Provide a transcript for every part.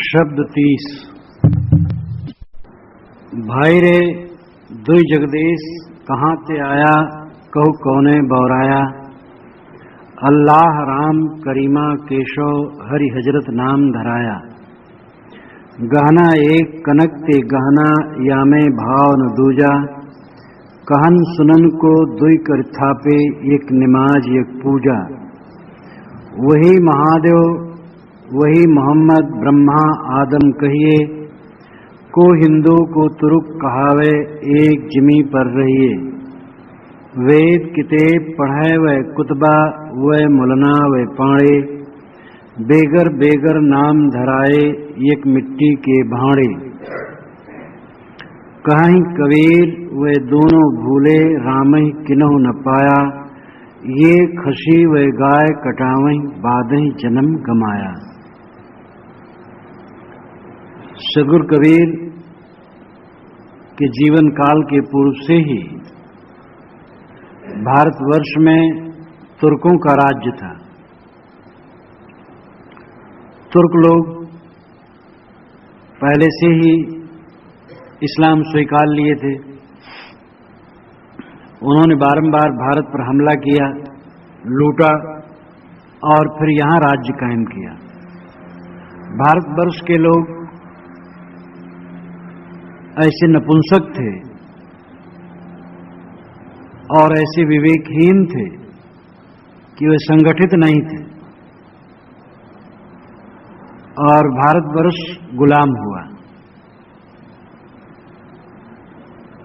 शब्द 30। भाई रे दुई जगदीश कहाँ ते आया, कहु कौने बौराया। अल्लाह राम करीमा केशव हरि हजरत नाम धराया। गहना एक कनक ते गहना यामे भाव न दूजा। कहन सुनन को दुई कर थापे, एक निमाज एक पूजा। वही महादेव वही मोहम्मद ब्रह्मा आदम कहिए, को हिंदू को तुरुक कहावे, एक जिमी पर रहिए। वेद किताब पढ़े वह कुतबा, वह मुलना वह पाड़े। बेगर बेगर नाम धराए, एक मिट्टी के भाड़े। कहीं कबीर वह दोनों भूले, रामहि किन्हु न पाया। ये खसी वह गाय कटावहीं, बादहीं जन्म गमाया। सदगुरु कबीर के जीवन काल के पूर्व से ही भारतवर्ष में तुर्कों का राज्य था। तुर्क लोग पहले से ही इस्लाम स्वीकार लिए थे। उन्होंने बारंबार भारत पर हमला किया, लूटा और फिर यहां राज्य कायम किया। भारतवर्ष के लोग ऐसे नपुंसक थे और ऐसे विवेकहीन थे कि वे संगठित नहीं थे और भारतवर्ष गुलाम हुआ।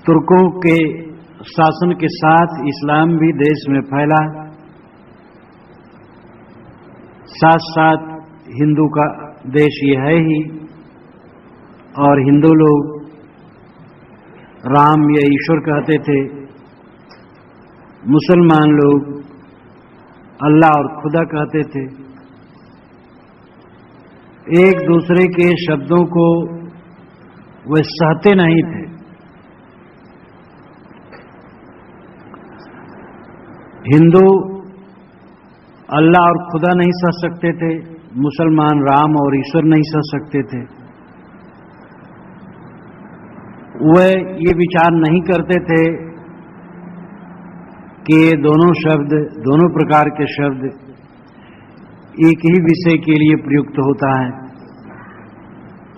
तुर्कों के शासन के साथ इस्लाम भी देश में फैला, साथ साथ हिंदू का देश ये है ही, और हिंदू लोग राम या ईश्वर कहते थे, मुसलमान लोग अल्लाह और खुदा कहते थे। एक दूसरे के शब्दों को वे सहते नहीं थे। हिंदू अल्लाह और खुदा नहीं सह सकते थे, मुसलमान राम और ईश्वर नहीं सह सकते थे। वे ये विचार नहीं करते थे कि ये दोनों शब्द, दोनों प्रकार के शब्द एक ही विषय के लिए प्रयुक्त होता है,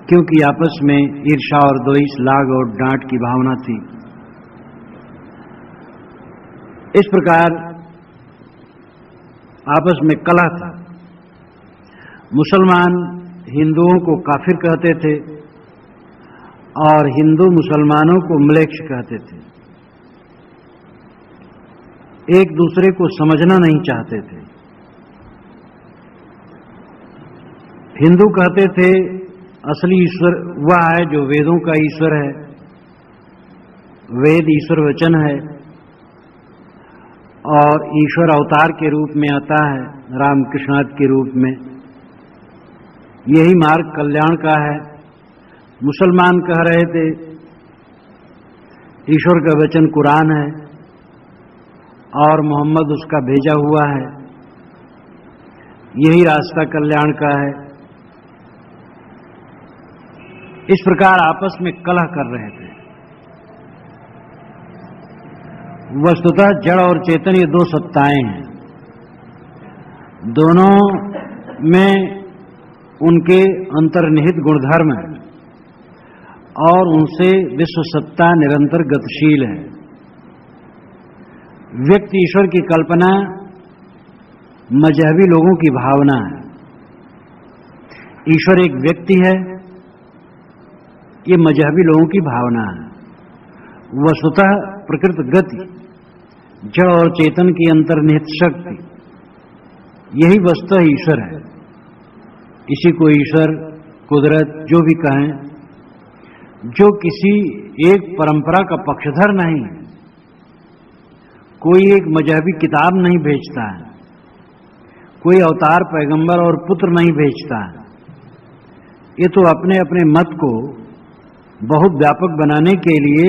क्योंकि आपस में ईर्ष्या और द्वेष, लाग और डांट की भावना थी। इस प्रकार आपस में कलह था। मुसलमान हिंदुओं को काफिर कहते थे और हिंदू मुसलमानों को म्लेच्छ कहते थे। एक दूसरे को समझना नहीं चाहते थे। हिंदू कहते थे असली ईश्वर वह है जो वेदों का ईश्वर है, वेद ईश्वर वचन है और ईश्वर अवतार के रूप में आता है, रामकृष्णाद के रूप में। यही मार्ग कल्याण का है। मुसलमान कह रहे थे ईश्वर का वचन कुरान है और मोहम्मद उसका भेजा हुआ है, यही रास्ता कल्याण का है। इस प्रकार आपस में कलह कर रहे थे। वस्तुतः जड़ और चेतन ये दो सत्ताएं हैं। दोनों में उनके अंतर्निहित गुणधर्म है और उनसे विश्व सत्ता निरंतर गतिशील है। व्यक्ति ईश्वर की कल्पना मजहबी लोगों की भावना है। ईश्वर एक व्यक्ति है, ये मजहबी लोगों की भावना है। वस्तुतः प्रकृत गति, जड़ और चेतन की अंतर्निहित शक्ति, यही वस्तुतः ईश्वर है। इसी को ईश्वर, कुदरत जो भी कहें, जो किसी एक परंपरा का पक्षधर नहीं है। कोई एक मजहबी किताब नहीं भेजता है, कोई अवतार पैगंबर और पुत्र नहीं भेजता है। ये तो अपने अपने मत को बहुत व्यापक बनाने के लिए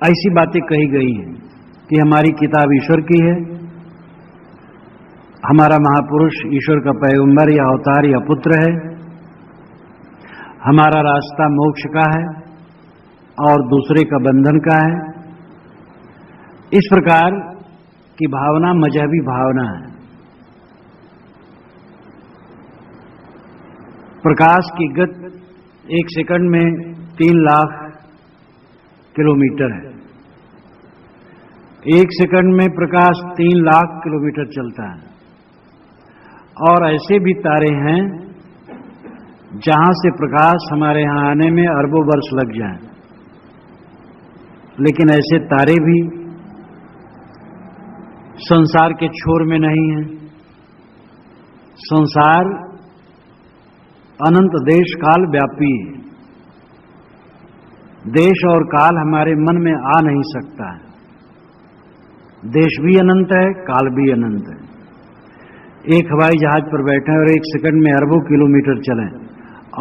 ऐसी बातें कही गई हैं कि हमारी किताब ईश्वर की है, हमारा महापुरुष ईश्वर का पैगंबर या अवतार या पुत्र है। हमारा रास्ता मोक्ष का है और दूसरे का बंधन का है। इस प्रकार की भावना मजहबी भावना है। प्रकाश की गति 1 सेकंड में 3 लाख किलोमीटर है। 1 सेकंड में प्रकाश 3 लाख किलोमीटर चलता है। और ऐसे भी तारे हैं जहां से प्रकाश हमारे यहां आने में अरबों वर्ष लग जाए, लेकिन ऐसे तारे भी संसार के छोर में नहीं हैं। संसार अनंत देश काल व्यापी है। देश और काल हमारे मन में आ नहीं सकता है। देश भी अनंत है, काल भी अनंत है। एक हवाई जहाज पर बैठे और 1 सेकंड में अरबों किलोमीटर चलें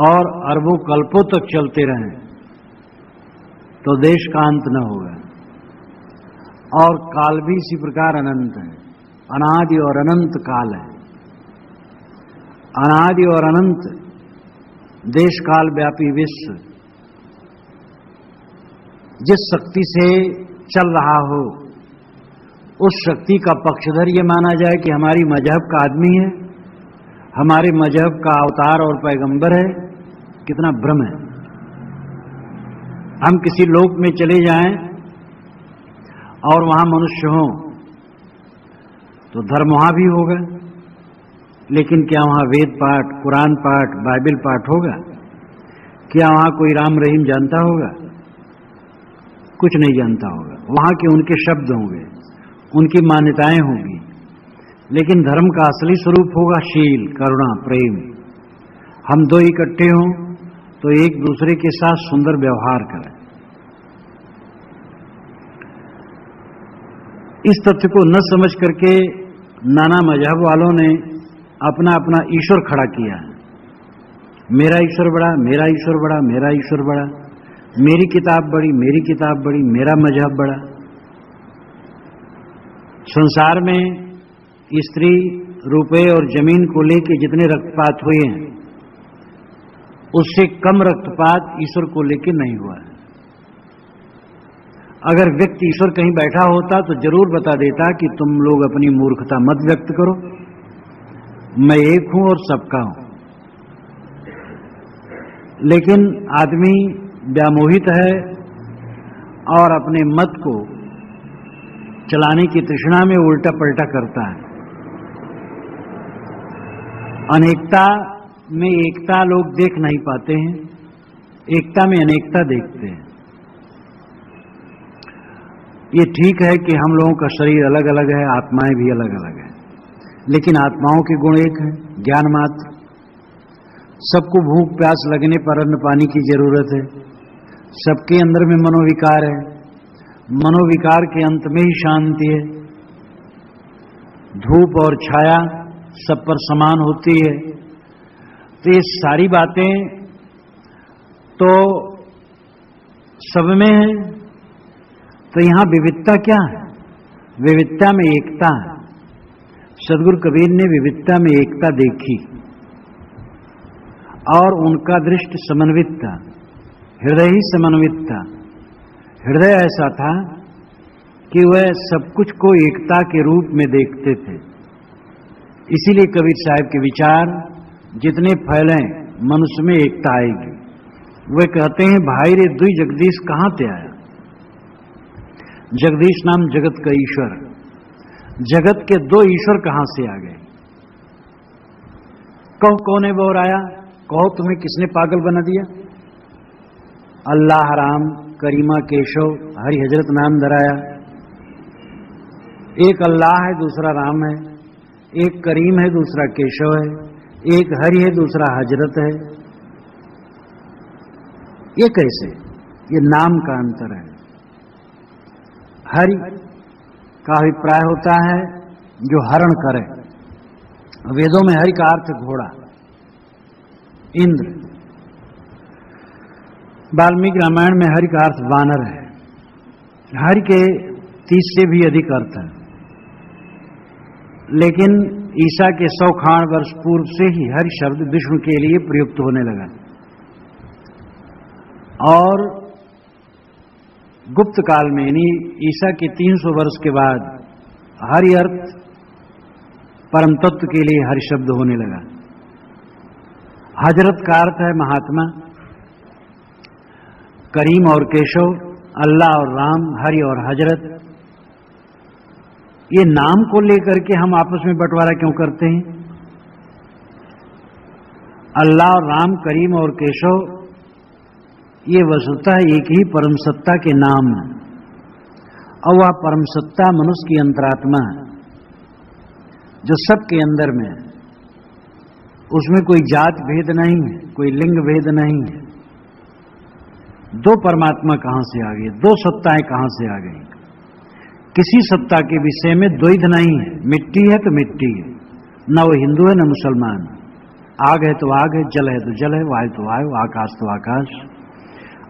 और अरबों कल्पों तक चलते रहें तो देश का अंत न होगा। और काल भी इसी प्रकार अनंत है। अनादि और अनंत काल है। अनादि और अनंत देश काल व्यापी विश्व जिस शक्ति से चल रहा हो, उस शक्ति का पक्षधर ये माना जाए कि हमारी मजहब का आदमी है, हमारे मजहब का अवतार और पैगंबर है, कितना भ्रम है। हम किसी लोक में चले जाएं और वहां मनुष्य हों तो धर्म वहां भी होगा, लेकिन क्या वहां वेद पाठ, कुरान पाठ, बाइबल पाठ होगा? क्या वहां कोई राम रहीम जानता होगा? कुछ नहीं जानता होगा। वहां के उनके शब्द होंगे, उनकी मान्यताएं होंगी, लेकिन धर्म का असली स्वरूप होगा शील, करुणा, प्रेम। हम दो इकट्ठे हों तो एक दूसरे के साथ सुंदर व्यवहार करें। इस तथ्य को न समझ करके नाना मजहब वालों ने अपना अपना ईश्वर खड़ा किया है। मेरा ईश्वर बड़ा, मेरा ईश्वर बड़ा, मेरा ईश्वर बड़ा, मेरी किताब बड़ी, मेरी किताब बड़ी, मेरा मजहब बड़ा। संसार में स्त्री, रुपए और जमीन को लेके जितने रक्तपात हुए हैं, उससे कम रक्तपात ईश्वर को लेके नहीं हुआ है। अगर व्यक्ति ईश्वर कहीं बैठा होता तो जरूर बता देता कि तुम लोग अपनी मूर्खता मत व्यक्त करो, मैं एक हूं और सबका हूं। लेकिन आदमी व्यामोहित है और अपने मत को चलाने की तृष्णा में उल्टा पलटा करता है। अनेकता में एकता लोग देख नहीं पाते हैं, एकता में अनेकता देखते हैं। ये ठीक है कि हम लोगों का शरीर अलग अलग है, आत्माएं भी अलग अलग है, लेकिन आत्माओं के गुण एक है, ज्ञान मात्र। सबको भूख प्यास लगने पर अन्न पानी की जरूरत है। सबके अंदर में मनोविकार है, मनोविकार के अंत में ही शांति है। धूप और छाया सब पर समान होती है। तो ये सारी बातें तो सब में है। तो यहां विविधता क्या है? विविधता में एकता है। सदगुरु कबीर ने विविधता में एकता देखी और उनका दृष्टि समन्वित था, हृदय ही समन्वित था। हृदय ऐसा था कि वह सब कुछ को एकता के रूप में देखते थे। इसीलिए कबीर साहब के विचार जितने फैलें, मनुष्य में एकता आएगी। वे कहते हैं, भाई रे दुई जगदीश कहां ते आया। जगदीश नाम जगत का ईश्वर, जगत के दो ईश्वर कहां से आ गए? कहो कौन बोर आया? कहो तुम्हें किसने पागल बना दिया? अल्लाह राम करीमा केशव हरि हजरत नाम धराया। एक अल्लाह है, दूसरा राम है। एक करीम है, दूसरा केशव है। एक हरि है, दूसरा हजरत है। ये कैसे? ये नाम का अंतर है। हरि का अभिप्राय होता है जो हरण करे। वेदों में हरि का अर्थ घोड़ा, इंद्र। वाल्मीकि रामायण में हरि का अर्थ वानर है। हरि के 30 से भी अधिक अर्थ है, लेकिन ईसा के 100 खान वर्ष पूर्व से ही हरि शब्द विष्णु के लिए प्रयुक्त होने लगा। और गुप्त काल में यानी ईसा के 300 वर्ष के बाद हरि अर्थ परम तत्व के लिए हरि शब्द होने लगा। हजरत का अर्थ है महात्मा, करीम और केशव, अल्लाह और राम, हरि और हजरत। ये नाम को लेकर के हम आपस में बंटवारा क्यों करते हैं? अल्लाह और राम, करीम और केशव ये वस्तुतः एक ही परम सत्ता के नाम है, और वह परम सत्ता मनुष्य की अंतरात्मा है जो सबके अंदर में है। उसमें कोई जात भेद नहीं है, कोई लिंग भेद नहीं है। दो परमात्मा कहां से आ गए, दो सत्ताएं कहां से आ गई? किसी सत्ता के विषय में द्वैध नहीं है। मिट्टी है तो मिट्टी है, न वो हिंदू है न मुसलमान। आग है तो आग है, जल है तो जल है, वायु तो वायु, आकाश तो आकाश,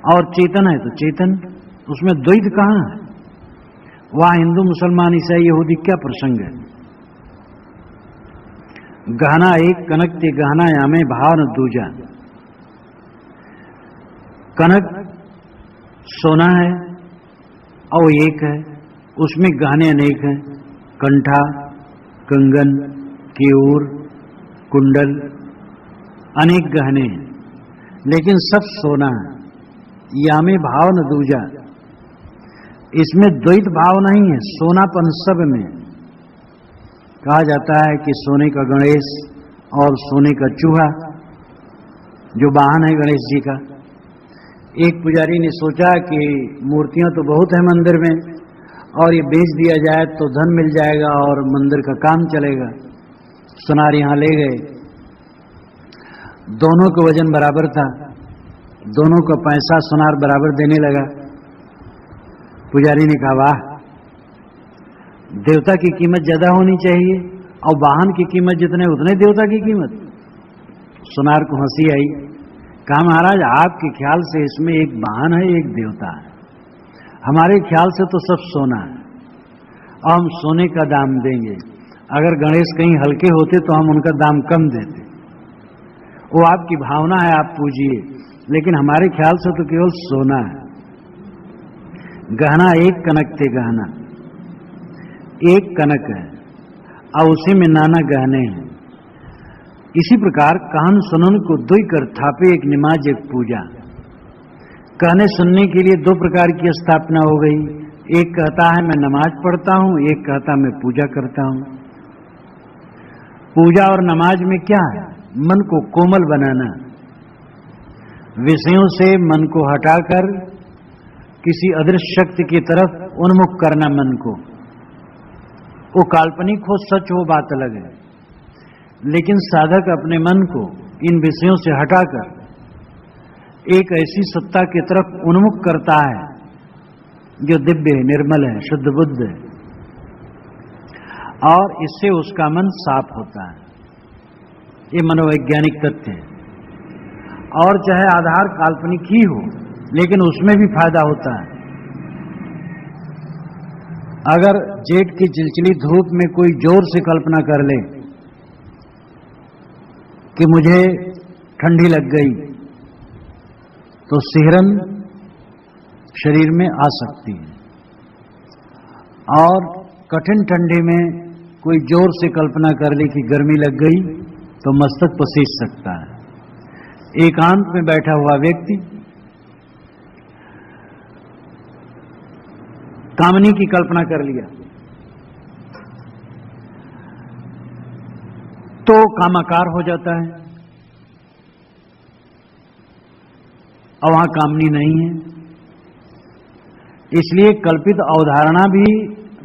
और चेतन है तो चेतन। उसमें द्वैध कहां है? वहां हिंदू मुसलमान ईसाई यहूदी क्या प्रसंग है? गहना एक कनक ते गहना यामे भाव न दूजा। कनक सोना है और एक है, उसमें गहने अनेक हैं, कंठा, कंगन, केयूर, कुंडल, अनेक गहने हैं, लेकिन सब सोना है। यामे भाव न दूजा, इसमें द्वैत भाव नहीं है, सोनापन सब में। कहा जाता है कि सोने का गणेश और सोने का चूहा जो वाहन है गणेश जी का। एक पुजारी ने सोचा कि मूर्तियां तो बहुत है मंदिर में, और ये बेच दिया जाए तो धन मिल जाएगा और मंदिर का काम चलेगा। सुनार यहां ले गए, दोनों का वजन बराबर था, दोनों का पैसा सुनार बराबर देने लगा। पुजारी ने कहा, वाह, देवता की कीमत ज्यादा होनी चाहिए और वाहन की कीमत जितने उतने देवता की कीमत। सुनार को हंसी आई। कहा, महाराज आपके ख्याल से इसमें एक वाहन है, एक देवता है, हमारे ख्याल से तो सब सोना है और हम सोने का दाम देंगे। अगर गणेश कहीं हल्के होते तो हम उनका दाम कम देते। वो आपकी भावना है, आप पूजिए, लेकिन हमारे ख्याल से तो केवल सोना है। गहना एक कनक ते गहना, एक कनक है और उसी में नाना गहने हैं। इसी प्रकार कहन सुनन को दुई कर थापे, एक निमाज एक पूजा। कहने सुनने के लिए दो प्रकार की स्थापना हो गई। एक कहता है मैं नमाज पढ़ता हूं, एक कहता मैं पूजा करता हूं। पूजा और नमाज में क्या है? मन को कोमल बनाना, विषयों से मन को हटाकर किसी अदृश्य शक्ति की तरफ उन्मुख करना मन को। वो काल्पनिक हो, सच हो, बात अलग है, लेकिन साधक अपने मन को इन विषयों से हटाकर एक ऐसी सत्ता की तरफ उन्मुख करता है जो दिव्य है, निर्मल है, शुद्ध बुद्ध है, और इससे उसका मन साफ होता है। ये मनोवैज्ञानिक तथ्य है। और चाहे आधार काल्पनिक ही हो, लेकिन उसमें भी फायदा होता है। अगर जेठ की चिलचिली धूप में कोई जोर से कल्पना कर ले कि मुझे ठंडी लग गई, तो सिहरन शरीर में आ सकती है। और कठिन ठंडी में कोई जोर से कल्पना कर ले कि गर्मी लग गई, तो मस्तक पसीज सकता है। एकांत में बैठा हुआ व्यक्ति कामनी की कल्पना कर लिया तो कामाकार हो जाता है, और वहां कामनी नहीं है। इसलिए कल्पित अवधारणा भी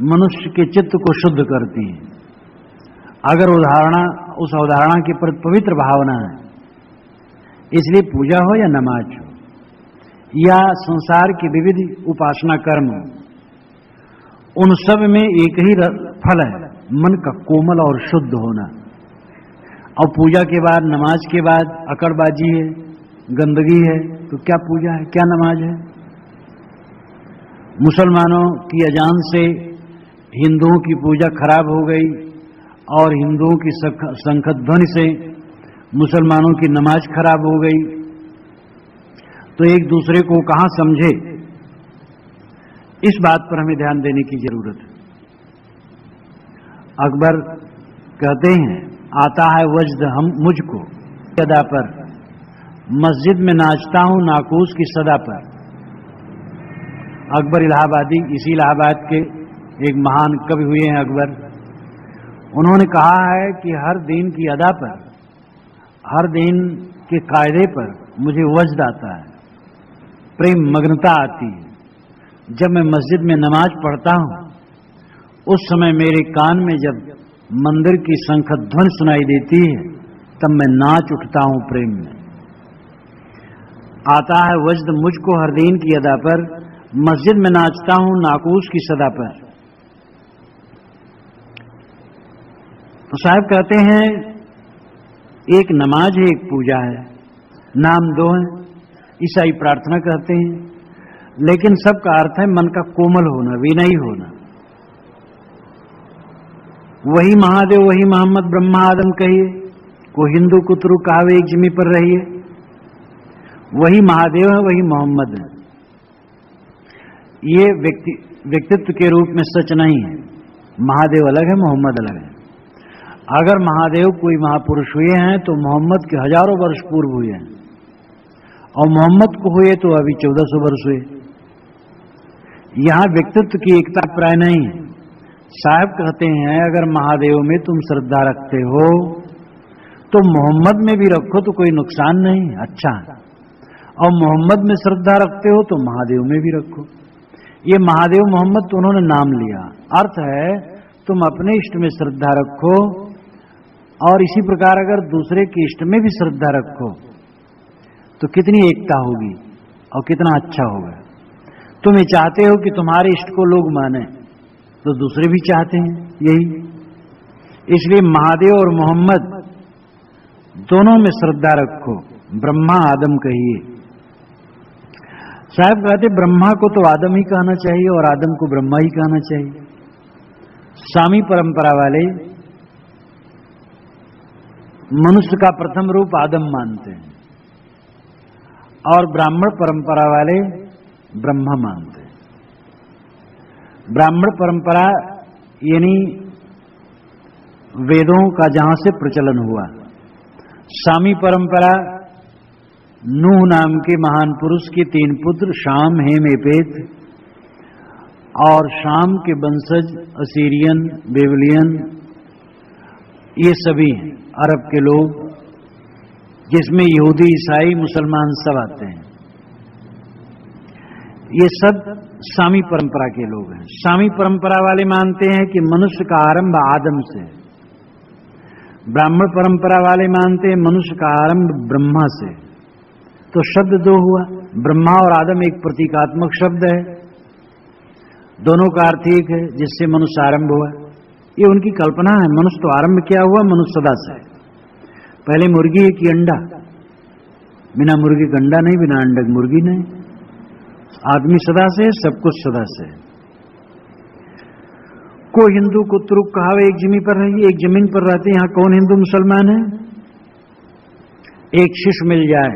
मनुष्य के चित्त को शुद्ध करती है। अगर उस अवधारणा के प्रति पवित्र भावना है, इसलिए पूजा हो या नमाज हो या संसार की विविध उपासना कर्म हो, उन सब में एक ही फल है, मन का कोमल और शुद्ध होना। और पूजा के बाद, नमाज के बाद अकड़बाजी है, गंदगी है, तो क्या पूजा है, क्या नमाज है? मुसलमानों की अजान से हिंदुओं की पूजा खराब हो गई, और हिंदुओं की शंख ध्वनि से मुसलमानों की नमाज खराब हो गई। तो एक दूसरे को कहां समझे, इस बात पर हमें ध्यान देने की जरूरत है। अकबर कहते हैं, आता है वज्द हम मुझको अदा पर, मस्जिद में नाचता हूं नाकूस की सदा पर। अकबर इलाहाबादी, इसी इलाहाबाद के एक महान कवि हुए हैं अकबर। उन्होंने कहा है कि हर दिन की अदा पर, हर दिन के कायदे पर मुझे वज्द आता है, प्रेम मग्नता आती है। जब मैं मस्जिद में नमाज पढ़ता हूं, उस समय मेरे कान में जब मंदिर की शंखध्वनि सुनाई देती है, तब मैं नाच उठता हूं प्रेम में। आता है वज्द मुझको हर दिन की अदा पर, मस्जिद में नाचता हूं नाकूस की सदा पर। तो साहब कहते हैं, एक नमाज है, एक पूजा है, नाम दो है। ईसाई प्रार्थना कहते हैं, लेकिन सबका अर्थ है मन का कोमल होना, विनयी होना। वही महादेव वही मोहम्मद ब्रह्मा आदम कहिए, को हिंदू कुतरू कहावे एक जमी पर रहिए। वही महादेव है, वही मोहम्मद है। ये व्यक्तित्व के रूप में सच नहीं है। महादेव अलग है, मोहम्मद अलग है। अगर महादेव कोई महापुरुष हुए हैं तो मोहम्मद के हजारों वर्ष पूर्व हुए हैं, और मोहम्मद को हुए तो अभी 1400 वर्ष हुए। यहां व्यक्तित्व की एकता प्राय नहीं है। साहब कहते हैं, अगर महादेव में तुम श्रद्धा रखते हो तो मोहम्मद में भी रखो तो कोई नुकसान नहीं, अच्छा है। और मोहम्मद में श्रद्धा रखते हो तो महादेव में भी रखो। ये महादेव मोहम्मद तो उन्होंने नाम लिया, अर्थ है तुम अपने इष्ट में श्रद्धा रखो, और इसी प्रकार अगर दूसरे के इष्ट में भी श्रद्धा रखो तो कितनी एकता होगी और कितना अच्छा होगा। तुम ये चाहते हो कि तुम्हारे इष्ट को लोग माने, तो दूसरे भी चाहते हैं यही। इसलिए महादेव और मोहम्मद दोनों में श्रद्धा रखो, ब्रह्मा आदम कहिए। साहब कहते, ब्रह्मा को तो आदम ही कहना चाहिए और आदम को ब्रह्मा ही कहना चाहिए। स्वामी परंपरा वाले मनुष्य का प्रथम रूप आदम मानते हैं, और ब्राह्मण परंपरा वाले ब्रह्मा मानते हैं। ब्राह्मण परंपरा यानी वेदों का जहां से प्रचलन हुआ। स्वामी परंपरा नूह नाम के महान पुरुष के 3 पुत्र शाम, हेम, एपेत, और शाम के वंशज असीरियन, बेबलियन, ये सभी हैं अरब के लोग, जिसमें यहूदी, ईसाई, मुसलमान सब आते हैं। ये सब स्वामी परंपरा के लोग हैं। स्वामी परंपरा वाले मानते हैं कि मनुष्य का आरंभ आदम से। ब्राह्मण परंपरा वाले मानते हैं मनुष्य का आरंभ ब्रह्मा से। तो शब्द 2 हुआ, ब्रह्मा और आदम एक प्रतीकात्मक शब्द है, दोनों का अर्थ एक है, जिससे मनुष्य आरंभ हुआ। ये उनकी कल्पना है। मनुष्य तो आरंभ क्या हुआ, मनुष्य सदा से। पहले मुर्गी है कि अंडा, बिना मुर्गी का अंडा नहीं, बिना अंडा मुर्गी नहीं। आदमी सदा से, सब कुछ सदा से। को हिंदू को तुरुक कहावे एक जमीन पर रहिए, एक जमीन पर रहते। यहां कौन हिंदू मुसलमान है? एक शिष्य मिल जाए,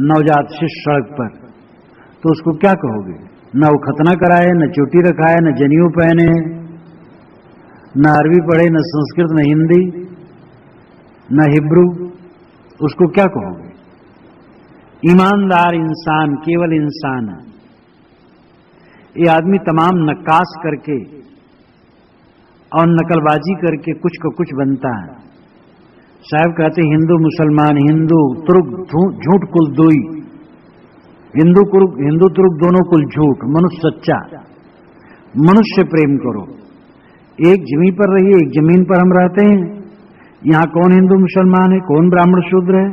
नवजात शिष्य सड़क पर, तो उसको क्या कहोगे? न वो खतना कराए, न चोटी रखाए, न जनेऊ पहने, न अरबी पढ़े, न संस्कृत, न हिंदी, न हिब्रू, उसको क्या कहोगे? ईमानदार इंसान केवल इंसान है। ये आदमी तमाम नक्काश करके और नकलबाजी करके कुछ का कुछ बनता है। साहब कहते हिंदू मुसलमान, हिंदू तुर्क झूठ कुल दोई, हिंदू तुर्क दोनों कुल झूठ, मनुष्य सच्चा। मनुष्य प्रेम करो, एक जमीन पर रहिए, एक जमीन पर हम रहते हैं। यहां कौन हिंदू मुसलमान है, कौन ब्राह्मण शूद्र है,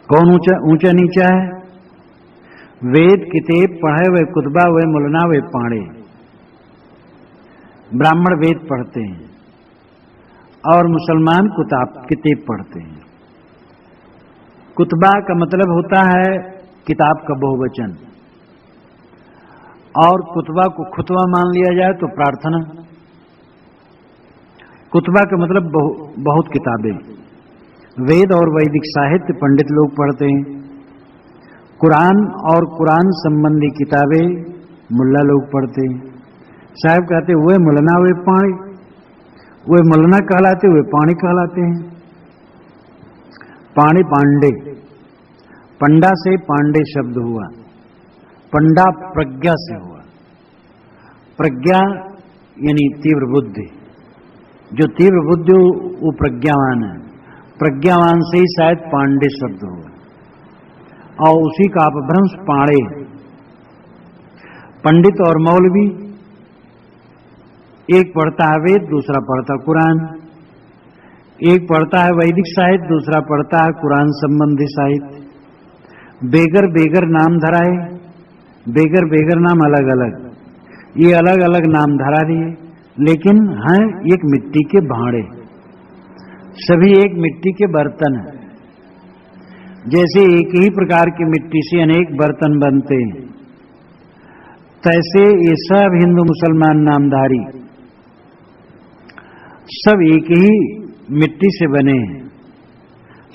कौन ऊंचा नीचा है? वेद किताब पढ़े वे कुतबा वे मुलना वे पाड़े। ब्राह्मण वेद पढ़ते हैं और मुसलमान किताब पढ़ते हैं। कुतबा का मतलब होता है किताब का बहुवचन, और कुतबा को खुतबा मान लिया जाए तो प्रार्थना। कुतबा का मतलब बहुत किताबें। वेद और वैदिक साहित्य पंडित लोग पढ़ते हैं। कुरान और कुरान संबंधी किताबें मुल्ला लोग पढ़ते हैं। साहब कहते वे मुलना वे पाणी, वे मुलना कहलाते वे पाणी कहलाते हैं। पाणी पांडे, पंडा से पांडे शब्द हुआ। पंडा प्रज्ञा से हुआ। प्रज्ञा यानी तीव्र बुद्धि, जो तीव्र बुद्धि वो प्रज्ञावान है। प्रज्ञावान से ही शायद पांडे शब्द हुआ और उसी का अपभ्रंश पाणे। पंडित और मौलवी, एक पढ़ता है वेद, दूसरा पढ़ता कुरान। एक पढ़ता है वैदिक साहित्य, दूसरा पढ़ता है कुरान संबंधी साहित्य। बेगर बेगर नाम धराए, बेगर बेगर नाम अलग अलग, ये अलग अलग नाम धरा दिए, लेकिन हैं एक मिट्टी के भांडे, सभी एक मिट्टी के बर्तन हैं। जैसे एक ही प्रकार की मिट्टी से अनेक बर्तन बनते हैं, तैसे ये सब हिंदू मुसलमान नामधारी सब एक ही मिट्टी से बने हैं।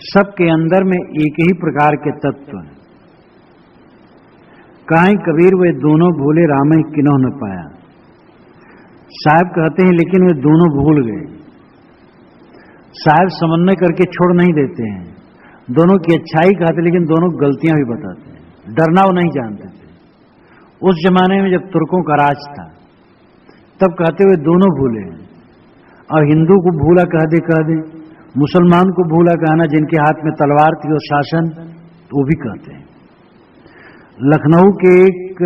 सबके अंदर में एक ही प्रकार के तत्व हैं। कहीं कबीर वे दोनों भूले राम किन्हों न पाया। साहब कहते हैं लेकिन वे दोनों भूल गए। साहब समन्वय करके छोड़ नहीं देते हैं, दोनों की अच्छाई कहते लेकिन दोनों गलतियां भी बताते हैं। डरना वो नहीं जानते थे। उस जमाने में जब तुर्कों का राज था तब कहते हुए दोनों भूले हैं। और हिंदू को भूला कह दे, मुसलमान को भूला कहना जिनके हाथ में तलवार थी और शासन, वो भी कहते हैं। लखनऊ के एक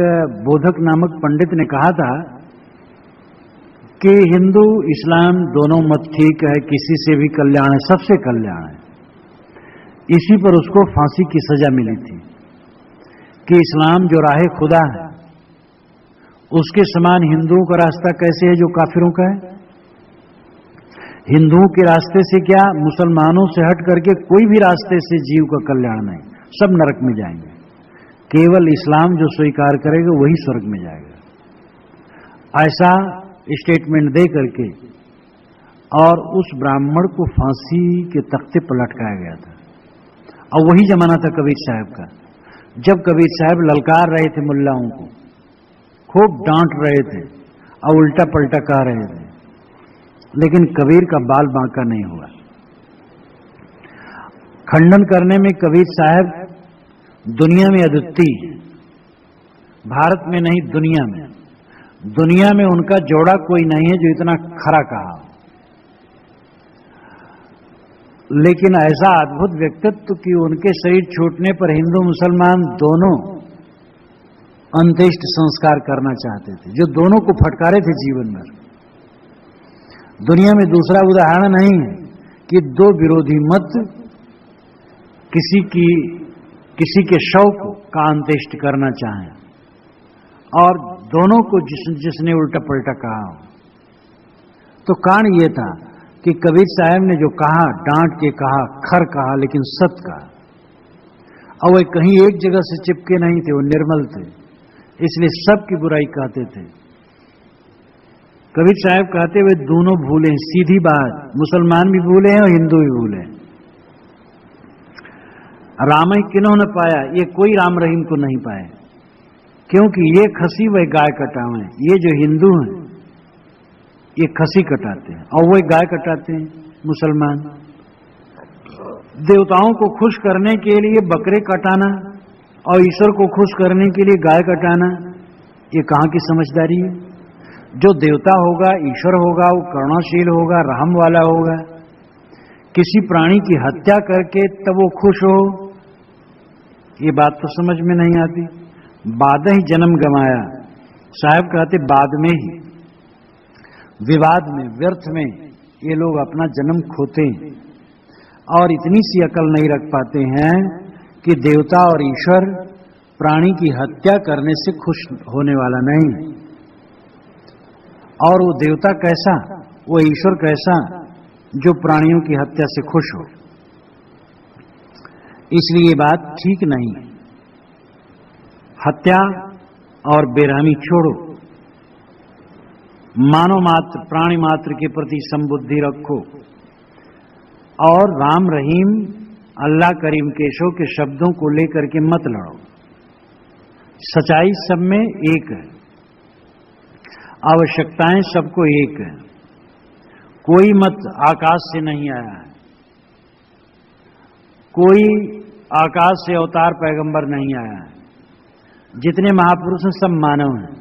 बोधक नामक पंडित ने कहा था कि हिंदू इस्लाम दोनों मत ठीक है, किसी से भी कल्याण है, सबसे कल्याण है। इसी पर उसको फांसी की सजा मिली थी कि इस्लाम जो राह खुदा है उसके समान हिंदुओं का रास्ता कैसे है जो काफिरों का है। हिंदुओं के रास्ते से क्या, मुसलमानों से हट करके कोई भी रास्ते से जीव का कल्याण नहीं, सब नरक में जाएंगे। केवल इस्लाम जो स्वीकार करेगा वही स्वर्ग में जाएगा। ऐसा स्टेटमेंट दे करके और उस ब्राह्मण को फांसी के तख्ते पर लटकाया गया था। और वही जमाना था कबीर साहब का, जब कबीर साहब ललकार रहे थे मुल्लाओं को, खूब डांट रहे थे और उल्टा पलटा कह रहे थे, लेकिन कबीर का बाल बांका नहीं हुआ। खंडन करने में कबीर साहब दुनिया में अद्वितीय है, भारत में नहीं दुनिया में। दुनिया में उनका जोड़ा कोई नहीं है जो इतना खरा कहा। लेकिन ऐसा अद्भुत व्यक्तित्व कि उनके शरीर छूटने पर हिंदू मुसलमान दोनों अंत्येष्टि संस्कार करना चाहते थे, जो दोनों को फटकारे थे जीवन भर। दुनिया में दूसरा उदाहरण नहीं है कि दो विरोधी मत किसी के शव का अंत्येष्टि करना चाहें और दोनों को जिसने उल्टा पलटा कहा। तो कारण यह था कि कबीर साहब ने जो कहा, डांट के कहा, खर कहा, लेकिन सत्य कहा। और वे कहीं एक जगह से चिपके नहीं थे, वो निर्मल थे, इसलिए सबकी बुराई कहते थे। कबीर साहब कहते हुए दोनों भूले, सीधी बात, मुसलमान भी भूले हैं और हिंदू भी भूले हैं। राम किन्हों न पाया, ये कोई राम रहीम को नहीं पाए, क्योंकि ये खसी वह गाय कटावे। ये जो हिंदू हैं ये खसी कटाते हैं और वह गाय कटाते हैं मुसलमान। देवताओं को खुश करने के लिए बकरे कटाना और ईश्वर को खुश करने के लिए गाय कटाना, ये कहां की समझदारी है। जो देवता होगा, ईश्वर होगा, वो करुणाशील होगा, रहम वाला होगा। किसी प्राणी की हत्या करके तब वो खुश हो, ये बात तो समझ में नहीं आती। बाद ही जन्म गंवाया, साहब कहते बाद में ही विवाद में, व्यर्थ में ये लोग अपना जन्म खोते हैं और इतनी सी अकल नहीं रख पाते हैं कि देवता और ईश्वर प्राणी की हत्या करने से खुश होने वाला नहीं। और वो देवता कैसा, वो ईश्वर कैसा जो प्राणियों की हत्या से खुश हो। इसलिए ये बात ठीक नहीं है। हत्या और बेरहमी छोड़ो, मानव मात्र, प्राणी मात्र के प्रति संबुद्धि रखो और राम रहीम, अल्लाह करीम केशव के शब्दों को लेकर के मत लड़ो। सच्चाई सब में एक है, आवश्यकताएं सबको एक है। कोई मत आकाश से नहीं आया है, कोई आकाश से अवतार पैगंबर नहीं आया है। जितने महापुरुष हैं सब मानव हैं,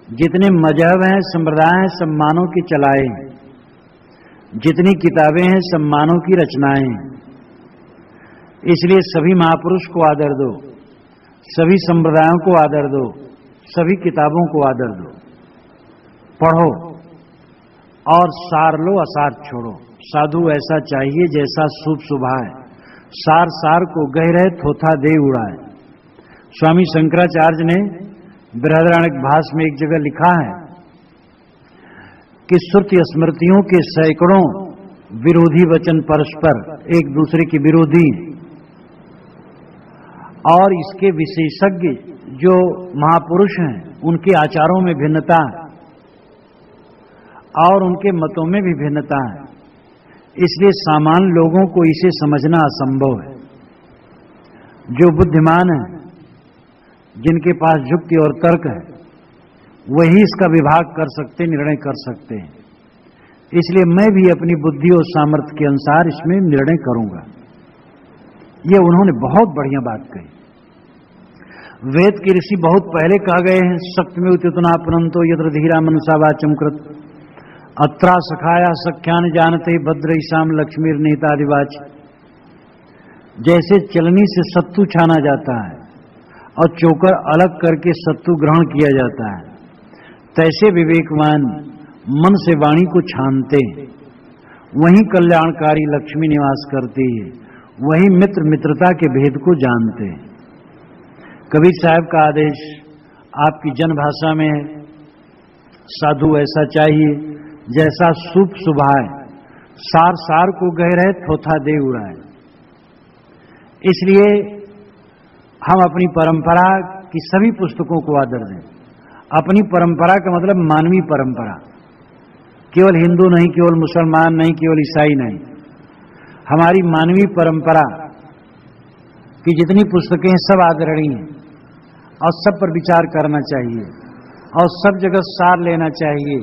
जितने मजहब हैं संप्रदाय हैं सब मानव के चलाए हैं, जितनी किताबें हैं सब मानव की रचनाएं हैं। इसलिए सभी महापुरुष को आदर दो, सभी संप्रदायों को आदर दो, सभी किताबों को आदर दो, पढ़ो और सार लो, असार छोड़ो। साधु ऐसा चाहिए जैसा शुभ सुभाए, सार सार को गहरे थोथा दे उड़ाए। स्वामी शंकराचार्य ने बृहदारण्यक भाष में एक जगह लिखा है कि श्रुति स्मृतियों के सैकड़ों विरोधी वचन परस्पर एक दूसरे के विरोधी, और इसके विशेषज्ञ जो महापुरुष हैं उनके आचारों में भिन्नता है और उनके मतों में भी भिन्नता है। इसलिए सामान्य लोगों को इसे समझना असंभव है। जो बुद्धिमान है, जिनके पास युक्ति और तर्क है, वही इसका विभाग कर सकते, निर्णय कर सकते हैं। इसलिए मैं भी अपनी बुद्धि और सामर्थ्य के अनुसार इसमें निर्णय करूंगा। ये उन्होंने बहुत बढ़िया बात कही। वेद के ऋषि बहुत पहले कह गए हैं, सक्त में उतना परंतो यत्र धीरा मनसा वाचम कृत अत्रा सखाया सख्यान जानते भद्र ईशाम लक्ष्मीर नेतादिवाच। जैसे चलनी से सत्तू छाना जाता है और चोकर अलग करके सत्तू ग्रहण किया जाता है, तैसे विवेकवान मन से वाणी को छानते हैं। वही कल्याणकारी लक्ष्मी निवास करती है, वही मित्र मित्रता के भेद को जानते हैं। कबीर साहब का आदेश आपकी जनभाषा में है, साधु ऐसा चाहिए जैसा शुभ सुभाए, सार सार को गहरे थोथा दे उड़ाए। इसलिए हम अपनी परंपरा की सभी पुस्तकों को आदर दें। अपनी परंपरा का मतलब मानवीय परंपरा, केवल हिंदू नहीं, केवल मुसलमान नहीं, केवल ईसाई नहीं। हमारी मानवीय परंपरा की जितनी पुस्तकें हैं सब आदरणीय हैं और सब पर विचार करना चाहिए और सब जगह सार लेना चाहिए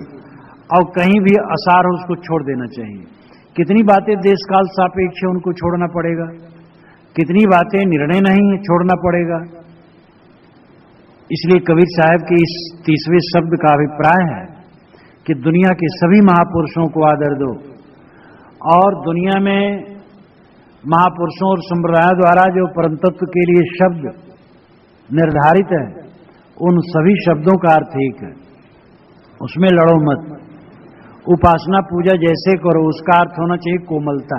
और कहीं भी असार हो उसको छोड़ देना चाहिए। कितनी बातें देश काल सापेक्ष है, उनको छोड़ना पड़ेगा। कितनी बातें निर्णय नहीं है, छोड़ना पड़ेगा। इसलिए कबीर साहब के इस 30वें शब्द का अभिप्राय है कि दुनिया के सभी महापुरुषों को आदर दो और दुनिया में महापुरुषों और संप्रदायों द्वारा जो परमतत्व के लिए शब्द निर्धारित है, उन सभी शब्दों का अर्थ एक है, उसमें लड़ो मत। उपासना पूजा जैसे करो, उसका अर्थ होना चाहिए कोमलता।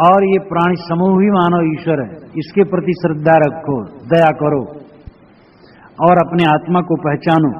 और ये प्राणी समूह ही मानव ईश्वर है, इसके प्रति श्रद्धा रखो, दया करो और अपने आत्मा को पहचानो।